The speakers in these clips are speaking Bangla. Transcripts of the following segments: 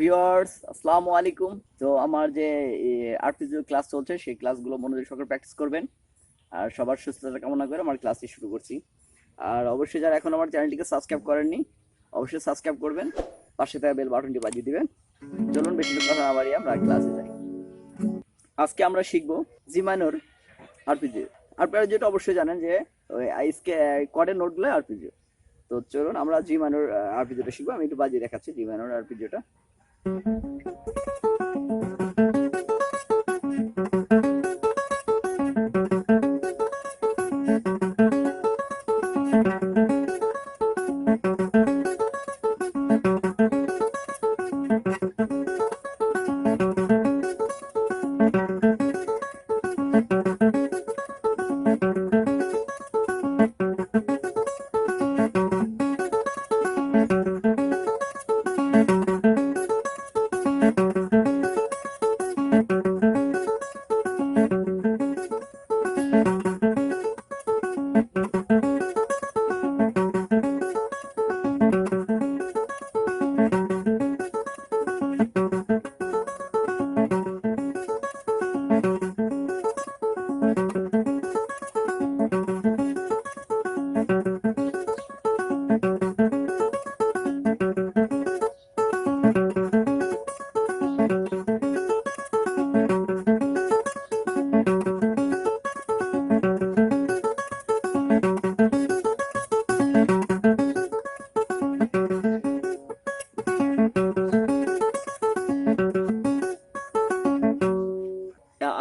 ভিউয়ার্স, আসসালামু আলাইকুম। তো আমার যে আর্টিজো ক্লাস চলছে সেই ক্লাসগুলো মনোযোগ সহকারে প্র্যাকটিস করবেন। আর সবার সুস্থতা কামনা করে আমার ক্লাসটি শুরু করছি। আর অবশ্যই যারা এখন আমার চ্যানেলটিকে সাবস্ক্রাইব করেননি অবশ্যই সাবস্ক্রাইব করবেন, পাশে থাকা বেল বাটনটি বাজিয়ে দিবেন। চলুন বেশি কথা না বাড়িয়ে আমরা ক্লাসে যাই। আজকে আমরা শিখবো জি মাইনর আরপিজিও। আরপিজিওটা অবশ্যই জানেন যে ওই আইসকে কর্ডের নোটগুলো আরপিজিও। তো চলুন আমরা জি মাইনর আরপিজিওটা শিখবো। আমি একটু বাজিয়ে দেখাচ্ছি জি মাইনর আরপিজিওটা।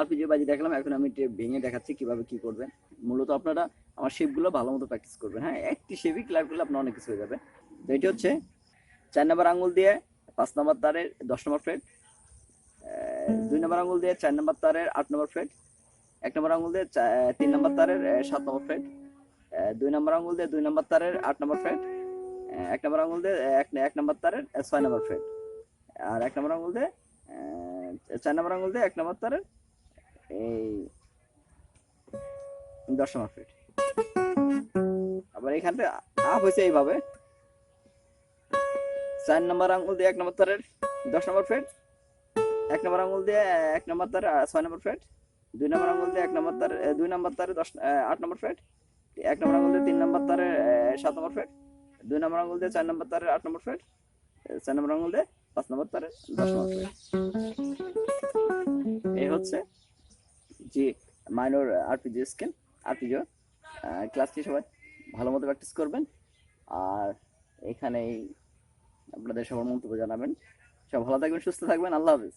আরপিজিও বাজি দেখলাম, এখন আমি ভেঙে দেখাচ্ছি কিভাবে কি করবেন। মূলত আপনারা আমার শেপগুলো ভালো মতো প্র্যাকটিস করবেন। হ্যাঁ, একটি শেপই ক্লিয়ার করলে আপনার অনেক কিছু হয়ে যাবে। তো এটি হচ্ছে 4 নম্বর আঙুল দিয়ে 5 নম্বর তারের 10 নম্বর ফ্রেট, 2 নম্বর আঙুল দিয়ে 4 নম্বর তারের 8 নম্বর ফ্রেট, 1 নম্বর আঙুল দিয়ে 3 নম্বর তারের 7 নম্বর ফ্রেট, 2 নম্বর আঙুল দিয়ে 2 নম্বর তারের 8 নম্বর ফ্রেট, 1 নম্বর আঙুল দিয়ে 1 নম্বর তারের 6 নম্বর ফ্রেট, আর 1 নম্বর আঙুল দিয়ে 4 নম্বর আঙুল দিয়ে 1 নম্বর তারের এই 10 নম্বর ফ্রেট। আবার এখানে আপ হয়েছে এইভাবে 4 নম্বর আঙুল দিয়ে 1 নম্বর তারের 10 নম্বর ফ্রেট, 1 নম্বর আঙুল দিয়ে 1 নম্বর তারের 6 নম্বর ফ্রেট, 2 নম্বর আঙুল দিয়ে 1 নম্বর তারের 2 নম্বর তারের 8 নম্বর ফ্রেট, 1 নম্বর আঙুল দিয়ে 3 নম্বর তারের 7 নম্বর ফ্রেট, 2 নম্বর আঙুল দিয়ে 4 নম্বর তারের 8 নম্বর ফ্রেট, 4 নম্বর আঙুল দিয়ে 5 নম্বর তারের 10 নম্বর ফ্রেট। এই হচ্ছে জি মাইনর আরপিজিও স্কেল। আরপিজিও ক্লাসটি সবাই ভালো মতো প্র্যাকটিস করবেন। আর এখানেই আপনাদের সবার মন্তব্য জানাবেন। সব ভালো থাকবেন, সুস্থ থাকবেন। আল্লাহ হাফেজ।